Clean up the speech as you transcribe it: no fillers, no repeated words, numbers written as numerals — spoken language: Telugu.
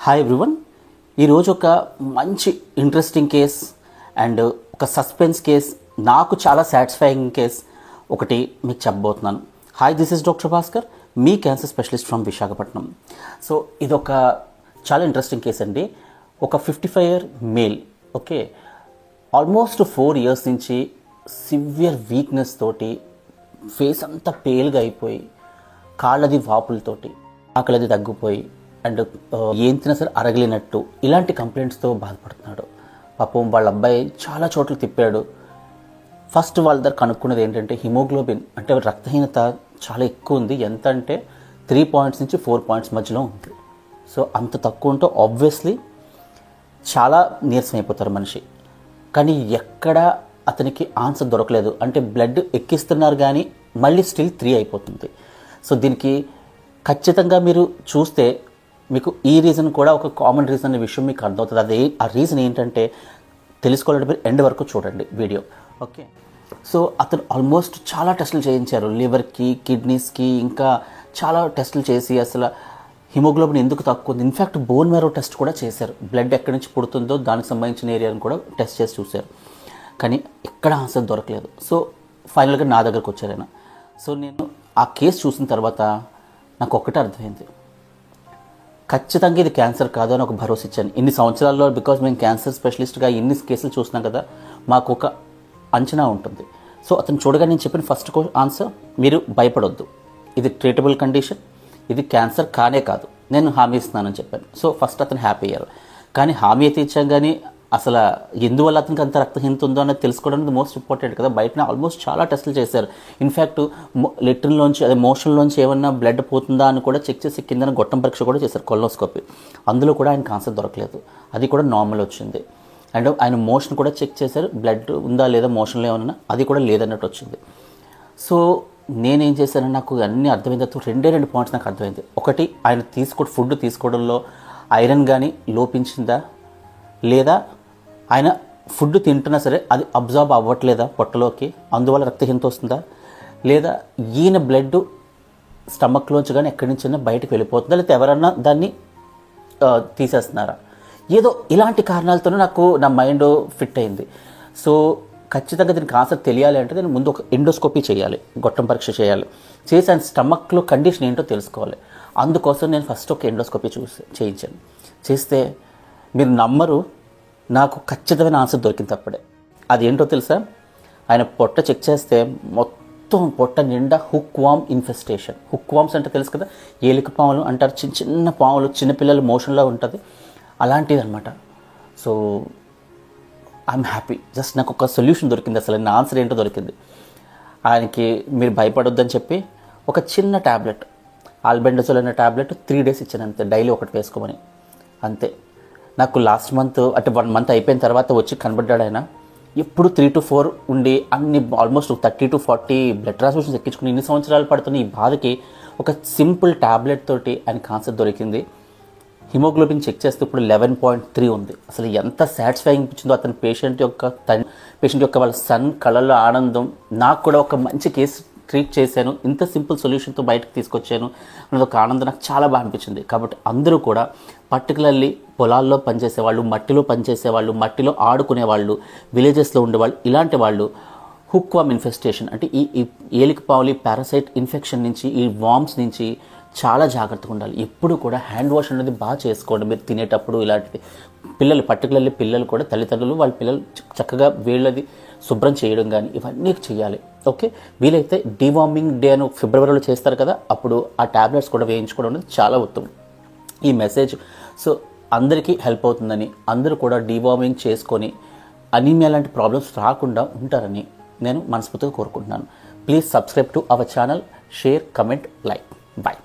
Hi everyone. ఈరోజు ఒక మంచి ఇంట్రెస్టింగ్ కేస్ అండ్ ఒక సస్పెన్స్ కేస్, నాకు చాలా సాటిస్ఫైయింగ్ కేస్ ఒకటి మీకు చెప్పబోతున్నాను. Hi, this is doctor Bhaskar, me cancer specialist from Visakhapatnam. So ఇదొక చాలా ఇంట్రెస్టింగ్ కేస్ అండి. ఒక 55-year male, okay, almost 4 years నుంచి సివియర్ వీక్నెస్ తోటి ఫేస్ అంతా పేల్గా అయిపోయి, కాళ్ళది వాపులతోటి, ఆకలిది తగ్గిపోయి అండ్ ఏం తినా సరే అరగలేనట్టు ఇలాంటి కంప్లైంట్స్తో బాధపడుతున్నాడు. పాపం వాళ్ళ అబ్బాయి చాలా చోట్ల తిప్పాడు. ఫస్ట్ వాళ్ళ దగ్గర కనుక్కున్నది ఏంటంటే హిమోగ్లోబిన్ అంటే రక్తహీనత చాలా ఎక్కువ ఉంది. ఎంత అంటే 3 points నుంచి 4 points మధ్యలో ఉంది. సో అంత తక్కువ ఉంటే ఆబ్వియస్లీ చాలా నీరసం అయిపోతారు మనిషి. కానీ ఎక్కడ అతనికి ఆన్సర్ దొరకలేదు. అంటే బ్లడ్ ఎక్కిస్తున్నారు కానీ మళ్ళీ స్టిల్ 3 అయిపోతుంది. సో దీనికి ఖచ్చితంగా మీరు చూస్తే మీకు ఈ రీజన్ కూడా ఒక కామన్ రీజన్ అనే విషయం మీకు అర్థమవుతుంది. అదే ఆ రీజన్ ఏంటంటే తెలుసుకోవాలంటే మీరు ఎండ్ వరకు చూడండి వీడియో, ఓకే. సో అతను ఆల్మోస్ట్ చాలా టెస్టులు చేయించారు, లివర్కి, కిడ్నీస్కి, ఇంకా చాలా టెస్టులు చేసి అసలు హిమోగ్లోబిన్ ఎందుకు తక్కువ ఉంది, ఇన్ఫ్యాక్ట్ బోన్ మ్యారో టెస్ట్ కూడా చేశారు. బ్లడ్ ఎక్కడి నుంచి పుడుతుందో దానికి సంబంధించిన ఏరియాని కూడా టెస్ట్ చేసి చూశారు. కానీ ఎక్కడ ఆన్సర్ దొరకలేదు. సో ఫైనల్గా నా దగ్గరకు వచ్చారు ఆయన. సో నేను ఆ కేసు చూసిన తర్వాత నాకు ఒక్కటే అర్థమైంది, ఖచ్చితంగా ఇది క్యాన్సర్ కాదు అని ఒక భరోసా ఇచ్చాను. ఇన్ని సంవత్సరాల్లో, బికాజ్ మేము క్యాన్సర్ స్పెషలిస్ట్గా ఇన్ని కేసులు చూసినాం కదా, మాకు ఒక అంచనా ఉంటుంది. సో అతను చూడగా నేను చెప్పిన ఫస్ట్ ఆన్సర్, మీరు భయపడొద్దు, ఇది ట్రీటబుల్ కండిషన్, ఇది క్యాన్సర్ కానే కాదు, నేను హామీ ఇస్తున్నానని చెప్పాను. సో ఫస్ట్ అతను హ్యాపీ అయ్యారు. కానీ హామీ అయితే ఇచ్చాం కానీ అసలు ఎందువల్ల అతనికి అంత రక్తహీనత ఉందో అనేది తెలుసుకోవడం అనేది మోస్ట్ ఇంపార్టెంట్ కదా. బయటనే ఆల్మోస్ట్ చాలా టెస్టులు చేశారు. ఇన్ఫ్యాక్ట్ లెట్రిన్లోంచి, అదే మోషన్లోంచి ఏమన్నా బ్లడ్ పోతుందా అని కూడా చెక్ చేసి కింద గొట్టం పరీక్ష కూడా చేశారు, కొలనోస్కోపీ. అందులో కూడా ఆయనకు ఆన్సర్ దొరకలేదు, అది కూడా నార్మల్ వచ్చింది. అండ్ ఆయన మోషన్ కూడా చెక్ చేశారు, బ్లడ్ ఉందా లేదా మోషన్లో ఏమన్నా, అది కూడా లేదన్నట్టు వచ్చింది. సో నేనేం చేశాను, నాకు అన్నీ అర్థమైంది. 2 పాయింట్స్ నాకు అర్థమైంది. ఒకటి, ఆయన ఫుడ్ తీసుకోవడంలో ఐరన్ కానీ లోపించిందా, లేదా ఆయన ఫుడ్ తింటున్నా సరే అది అబ్జార్బ్ అవ్వట్లేదా పొట్టలోకి, అందువల్ల రక్తహీనత వస్తుందా, లేదా ఈయన బ్లడ్ స్టమక్లోంచి కానీ ఎక్కడి నుంచైనా బయటకు వెళ్ళిపోతుందా, లేకపోతే ఎవరన్నా దాన్ని తీసేస్తున్నారా, ఏదో ఇలాంటి కారణాలతోనే నాకు నా మైండ్ ఫిట్ అయింది. సో ఖచ్చితంగా దీనికి ఆన్సర్ తెలియాలి అంటే నేను ముందు ఒక ఎండోస్కోపీ చేయాలి, గొట్టం పరీక్ష చేయాలి, చేసి ఆయన స్టమక్లో కండిషన్ ఏంటో తెలుసుకోవాలి. అందుకోసం నేను ఫస్ట్ ఒక ఎండోస్కోపీ చేయించాను. చేస్తే మీరు నమ్మరు, నాకు ఖచ్చితమైన ఆన్సర్ దొరికింది అప్పుడే. అది ఏంటో తెలుసా, ఆయన పొట్ట చెక్ చేస్తే మొత్తం పొట్ట నిండా హుక్ వామ్ ఇన్ఫెస్టేషన్. హుక్ వామ్స్ అంటే తెలుసు కదా, ఏలిక పాములు అంటారు, చిన్న చిన్న పాములు, చిన్నపిల్లల మోషన్లో ఉంటుంది, అలాంటిది అనమాట. సో ఐఎమ్ హ్యాపీ, జస్ట్ నాకు ఒక సొల్యూషన్ దొరికింది, అసలు నా ఆన్సర్ ఏంటో దొరికింది. ఆయనకి మీరు భయపడొద్దని చెప్పి ఒక చిన్న ట్యాబ్లెట్, ఆల్బెండజోల్ అనే ట్యాబ్లెట్ 3 days ఇచ్చాను అంతే, డైలీ ఒకటి వేసుకోమని, అంతే. నాకు లాస్ట్ మంత్ అంటే 1 month అయిపోయిన తర్వాత వచ్చి కనబడ్డాడు ఆయన. ఎప్పుడు 3 to 4 ఉండి అన్ని ఆల్మోస్ట్ 30 to 40 బ్లడ్ ట్రాన్స్ఫ్యూషన్స్ ఎక్కించుకుని ఇన్ని సంవత్సరాలు పడుతున్న ఈ బాధకి ఒక సింపుల్ ట్యాబ్లెట్ తోటి ఆయనకి ఆన్సర్ దొరికింది. హిమోగ్లోబిన్ చెక్ చేస్తే ఇప్పుడు 11.3 ఉంది. అసలు ఎంత సాటిస్ఫైయింగ్ అనిపించిందో అతని పేషెంట్ యొక్క వాళ్ళ సన్ కళల్లో ఆనందం. నాకు కూడా ఒక మంచి కేసు ట్రీట్ చేశాను, ఇంత సింపుల్ సొల్యూషన్తో బయటకు తీసుకొచ్చాను అనేది ఒక ఆనందం నాకు చాలా బాగా అనిపించింది. కాబట్టి అందరూ కూడా, పర్టికులర్లీ పొలాల్లో పనిచేసేవాళ్ళు, మట్టిలో పనిచేసేవాళ్ళు, మట్టిలో ఆడుకునేవాళ్ళు, విలేజెస్లో ఉండేవాళ్ళు, ఇలాంటి వాళ్ళు హుక్ వామ్ ఇన్ఫెస్టేషన్ అంటే ఈ ఏలిక పాములి పారాసైట్ ఇన్ఫెక్షన్ నుంచి, ఈ వామ్స్ నుంచి చాలా జాగ్రత్తగా ఉండాలి. ఎప్పుడు కూడా హ్యాండ్ వాష్ అనేది బాగా చేసుకోండి మీరు తినేటప్పుడు. ఇలాంటిది పిల్లలు, పర్టికులర్లీ పిల్లలు కూడా, తల్లిదండ్రులు వాళ్ళ పిల్లలు చక్కగా వేళ్ళది శుభ్రం చేయడం కానీ ఇవన్నీ చేయాలి, ఓకే. వీలైతే డీవార్మింగ్ డే అని ఫిబ్రవరిలో చేస్తారు కదా, అప్పుడు ఆ ట్యాబ్లెట్స్ కూడా వేయించుకోవడం అనేది చాలా ఉత్తమం. ఈ మెసేజ్ సో అందరికీ హెల్ప్ అవుతుందని, అందరూ కూడా డీవార్మింగ్ చేసుకొని అనీమియా లాంటి ప్రాబ్లమ్స్ రాకుండా ఉంటారని నేను మనస్ఫూర్తిగా కోరుకుంటున్నాను. Please subscribe to our channel, share, comment, like. Bye.